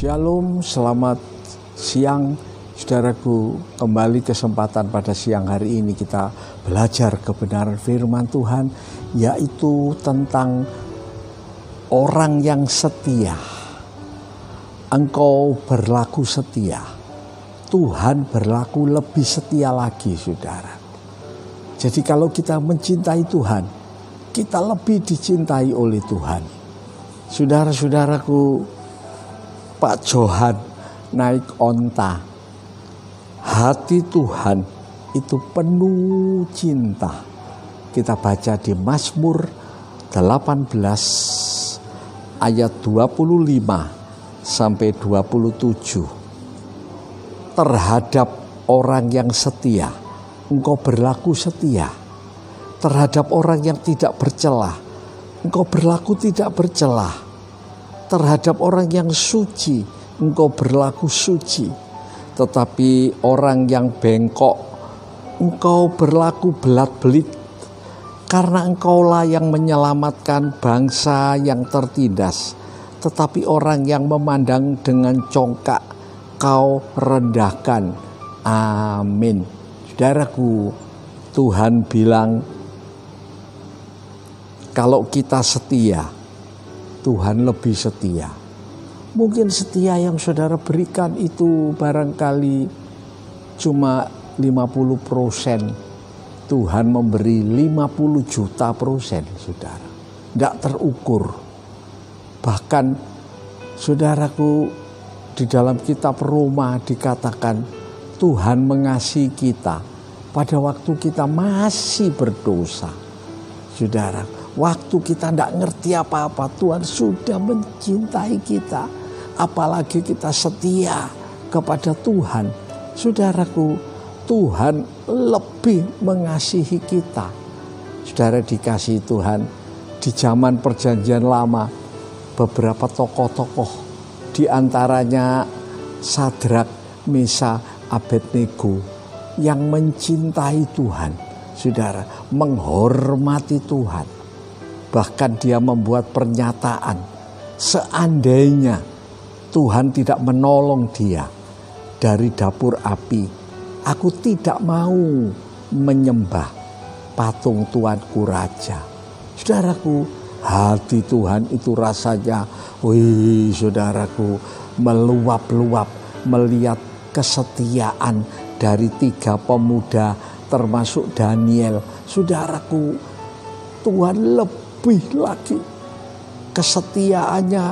Shalom, selamat siang saudaraku. Kembali kesempatan pada siang hari ini kita belajar kebenaran firman Tuhan, yaitu tentang orang yang setia. Engkau berlaku setia, Tuhan berlaku lebih setia lagi, saudara. Jadi kalau kita mencintai Tuhan, kita lebih dicintai oleh Tuhan. Saudara-saudaraku, Pak Johan naik onta. Hati Tuhan itu penuh cinta. Kita baca di Mazmur 18 ayat 25 sampai 27. Terhadap orang yang setia, engkau berlaku setia. Terhadap orang yang tidak bercelah, engkau berlaku tidak bercelah. Terhadap orang yang suci, engkau berlaku suci. Tetapi orang yang bengkok, engkau berlaku belat-belit. Karena engkaulah yang menyelamatkan bangsa yang tertindas. Tetapi orang yang memandang dengan congkak, kau rendahkan. Amin. Saudaraku, Tuhan bilang, kalau kita setia, Tuhan lebih setia. Mungkin setia yang saudara berikan itu barangkali cuma 50%. Tuhan memberi 50 juta %, saudara. Tidak terukur. Bahkan saudaraku, di dalam kitab Roma dikatakan Tuhan mengasihi kita pada waktu kita masih berdosa. Saudara, waktu kita tidak ngerti apa-apa, Tuhan sudah mencintai kita. Apalagi kita setia kepada Tuhan. Saudaraku, Tuhan lebih mengasihi kita. Saudara dikasihi Tuhan, di zaman perjanjian lama, beberapa tokoh-tokoh, di antaranya Sadrak, Mesa, Abednego, yang mencintai Tuhan. Saudara, menghormati Tuhan. Bahkan dia membuat pernyataan, seandainya Tuhan tidak menolong dia dari dapur api, aku tidak mau menyembah patung Tuanku Raja. Saudaraku, hati Tuhan itu rasanya, saudaraku, meluap-luap melihat kesetiaan dari 3 pemuda termasuk Daniel. Saudaraku, Tuhan lebih lagi kesetiaannya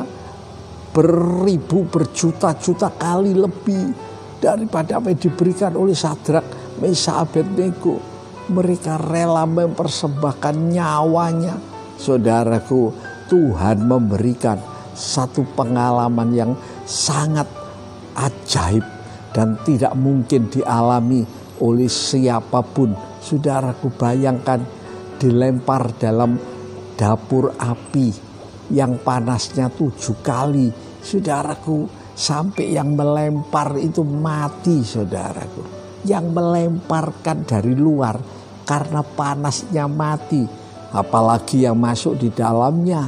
beribu berjuta-juta kali lebih daripada apa yang diberikan oleh Sadrak, Mesa, Abednego. Mereka rela mempersembahkan nyawanya. Saudaraku, Tuhan memberikan satu pengalaman yang sangat ajaib dan tidak mungkin dialami oleh siapapun. Saudaraku, bayangkan dilempar dalam dapur api yang panasnya 7 kali. Saudaraku, sampai yang melempar itu mati, saudaraku. Yang melemparkan dari luar karena panasnya mati. Apalagi yang masuk di dalamnya.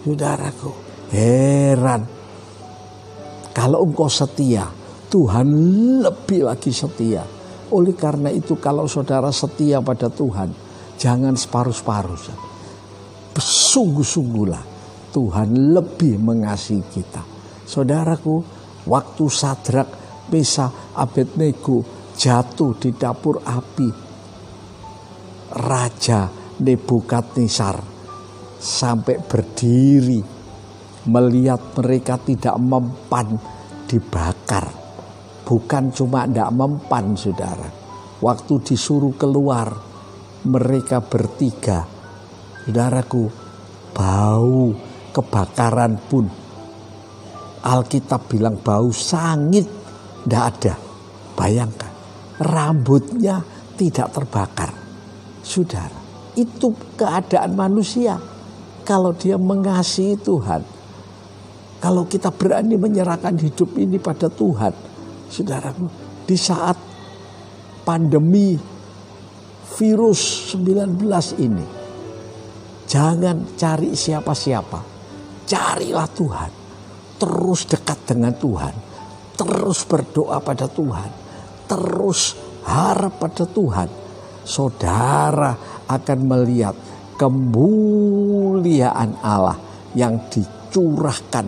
Saudaraku, heran. Kalau engkau setia, Tuhan lebih lagi setia. Oleh karena itu, kalau saudara setia pada Tuhan, jangan separuh-separuh. Sungguh-sungguhlah Tuhan lebih mengasihi kita. Saudaraku, waktu Sadrak, Mesa, Abednego jatuh di dapur api, Raja Nebukadnezar sampai berdiri melihat mereka tidak mempan dibakar. Bukan cuma tidak mempan, saudara. Waktu disuruh keluar, mereka bertiga. Saudaraku, bau kebakaran pun, Alkitab bilang bau sangit tidak ada. Bayangkan, rambutnya tidak terbakar. Saudara, itu keadaan manusia. Kalau dia mengasihi Tuhan, kalau kita berani menyerahkan hidup ini pada Tuhan, saudaraku, di saat pandemi virus 19 ini, jangan cari siapa-siapa, carilah Tuhan. terus dekat dengan Tuhan, terus berdoa pada Tuhan, terus harap pada Tuhan, saudara akan melihat kemuliaan Allah yang dicurahkan.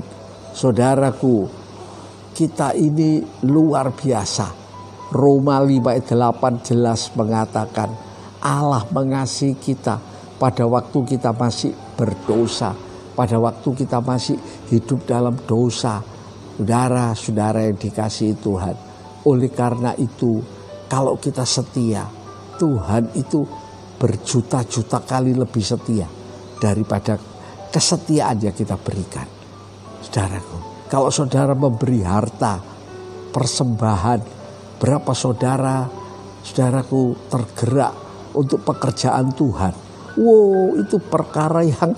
Saudaraku, kita ini luar biasa. Roma 5:8 jelas mengatakan Allah mengasihi kita pada waktu kita masih berdosa, pada waktu kita masih hidup dalam dosa. Saudara-saudara yang dikasihi Tuhan, oleh karena itu kalau kita setia, Tuhan itu berjuta-juta kali lebih setia daripada kesetiaan yang kita berikan. Saudaraku, kalau saudara memberi harta, persembahan, berapa saudaraku tergerak untuk pekerjaan Tuhan. Wow, itu perkara yang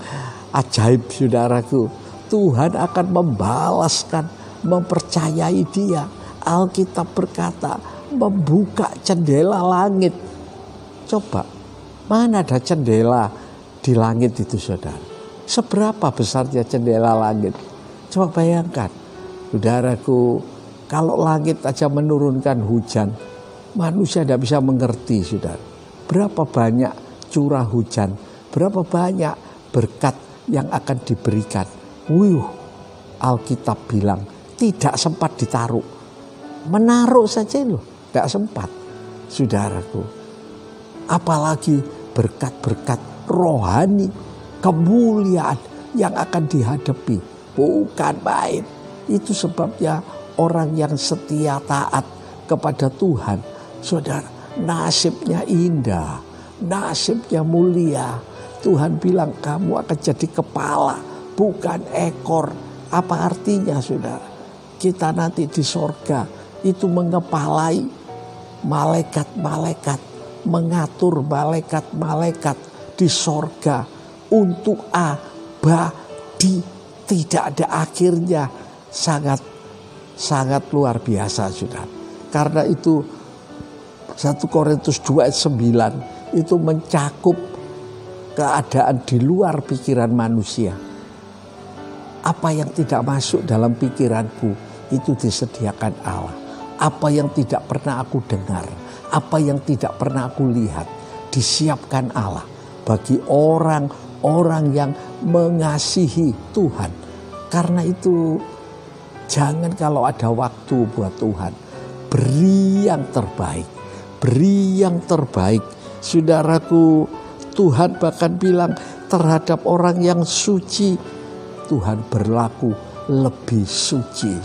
ajaib, saudaraku. Tuhan akan membalaskan, mempercayai dia. Alkitab berkata, membuka jendela langit. Coba, mana ada jendela di langit itu, saudara? Seberapa besarnya jendela langit? Coba bayangkan, saudaraku, kalau langit aja menurunkan hujan, manusia tidak bisa mengerti, saudara. Berapa banyak curah hujan, berapa banyak berkat yang akan diberikan. Alkitab bilang tidak sempat ditaruh. Menaruh saja loh, tidak sempat, saudaraku. Apalagi berkat-berkat rohani, kemuliaan yang akan dihadapi. Bukan main. Itu sebabnya orang yang setia taat kepada Tuhan, saudara, nasibnya indah, nasibnya mulia. Tuhan bilang kamu akan jadi kepala, bukan ekor. Apa artinya, saudara? Kita nanti di sorga itu mengepalai malaikat-malaikat, mengatur malaikat-malaikat di sorga untuk abadi, tidak ada akhirnya. Sangat luar biasa, saudara. Karena itu 1 Korintus 2 ayat 9 itu mencakup keadaan di luar pikiran manusia. Apa yang tidak masuk dalam pikiranku itu disediakan Allah. Apa yang tidak pernah aku dengar, apa yang tidak pernah aku lihat, disiapkan Allah bagi orang-orang yang mengasihi Tuhan. Karena itu jangan kalau ada waktu buat Tuhan, beri yang terbaik. Beri yang terbaik. Saudaraku, Tuhan bahkan bilang terhadap orang yang suci, Tuhan berlaku lebih suci.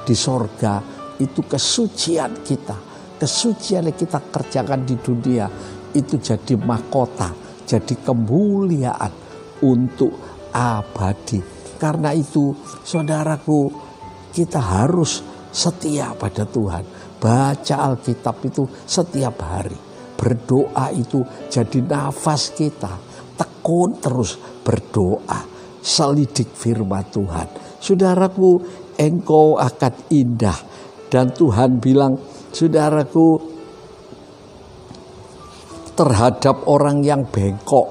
Di sorga itu kesucian kita, kesucian yang kita kerjakan di dunia itu jadi mahkota, jadi kemuliaan untuk abadi. Karena itu, saudaraku, kita harus setia pada Tuhan. Baca Alkitab itu setiap hari. Berdoa itu jadi nafas kita. Tekun terus berdoa. Selidik firman Tuhan. Saudaraku, engkau akan indah. Dan Tuhan bilang, saudaraku, terhadap orang yang bengkok,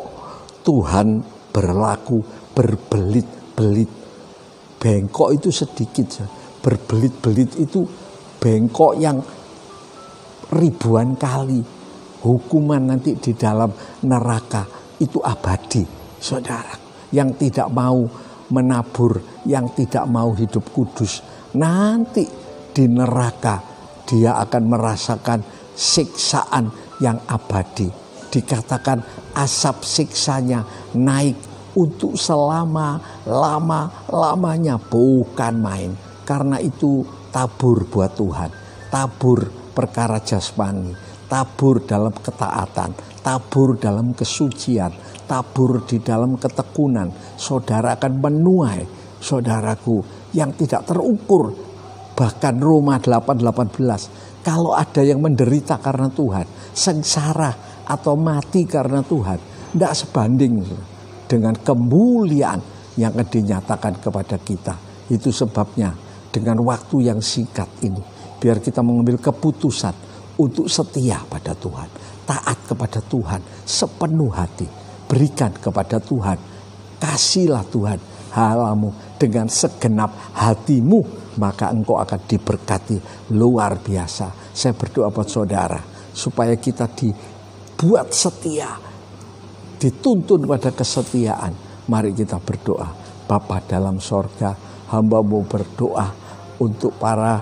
Tuhan berlaku berbelit-belit. Bengkok itu sedikit, berbelit-belit itu bengkok yang ribuan kali. Hukuman nanti di dalam neraka itu abadi, saudara. Yang tidak mau menabur, yang tidak mau hidup kudus, nanti di neraka dia akan merasakan siksaan yang abadi. Dikatakan asap siksanya naik untuk selama-lamanya, bukan main. Karena itu tabur buat Tuhan, tabur perkara jasmani, tabur dalam ketaatan, tabur dalam kesucian, tabur di dalam ketekunan. Saudara akan menuai, saudaraku, yang tidak terukur. Bahkan Roma 8:18, kalau ada yang menderita karena Tuhan, sengsara atau mati karena Tuhan, tidak sebanding dengan kemuliaan yang akan dinyatakan kepada kita. Itu sebabnya dengan waktu yang singkat ini, biar kita mengambil keputusan untuk setia pada Tuhan, taat kepada Tuhan sepenuh hati, berikan kepada Tuhan, kasihlah Tuhan halamu dengan segenap hatimu, maka engkau akan diberkati luar biasa. Saya berdoa buat saudara, supaya kita dibuat setia, dituntun pada kesetiaan. Mari kita berdoa. Bapa dalam sorga, hamba-Mu berdoa untuk para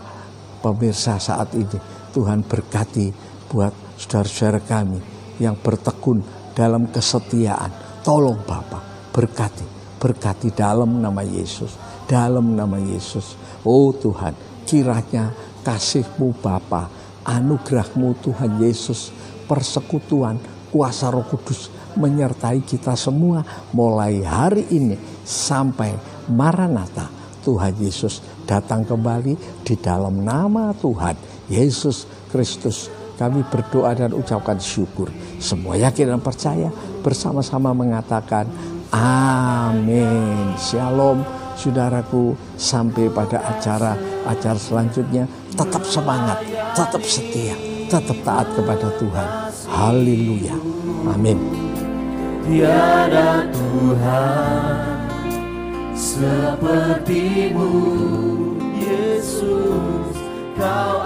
pemirsa saat ini. Tuhan berkati buat saudara-saudara kami yang bertekun dalam kesetiaan. Tolong Bapa, berkati dalam nama Yesus, dalam nama Yesus. Oh Tuhan, kiranya kasih-Mu Bapa, anugerah-Mu Tuhan Yesus, persekutuan kuasa Roh Kudus menyertai kita semua mulai hari ini sampai Maranatha. Tuhan Yesus datang kembali, di dalam nama Tuhan Yesus Kristus kami berdoa dan ucapkan syukur. Semua yakin dan percaya bersama-sama mengatakan amin. Shalom saudaraku, sampai pada acara selanjutnya. Tetap semangat, tetap setia, tetap taat kepada Tuhan. Haleluya, amin. Tiada Tuhan seperti-Mu, Yesus, Kau